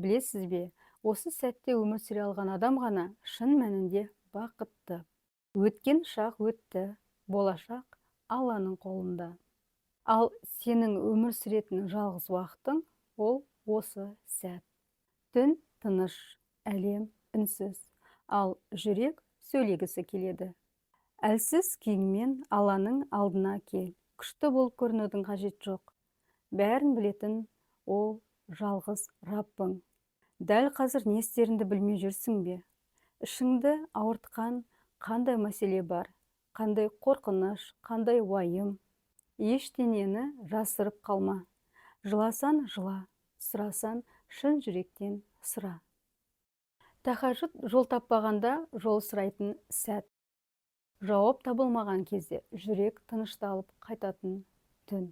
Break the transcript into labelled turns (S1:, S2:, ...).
S1: Білесіз бе, осы сәтте өмір сүре алған адам ғана шын мәнінде бақытты. Өткен шақ өтті, болашақ Алланың қолында. Ал сенің өмір сүретін жалғыз уақытың ол осы сәт. Түн тыныш, әлем үнсіз, ал жүрек сөйлегісі келеді. Әлсіз күйіңмен Алланың алдына кел. Күшті болып көрінудің қажет жоқ. Бәрін білетін ол жалғыз Раббың. Дәл қазір не істеріңді білмей жүрсің бе? Ішіңді ауыртқан қандай мәселе бар? Қандай қорқыныш, қандай уайым? Ештеңені жасырып қалма. Жыласан жыла, сұрасан шын жүректен сұра. Тахажжуд жол таппағанда жол сұрайтын сәт. Жауап табылмаған кезде жүрек тынышталып қайтатын түн.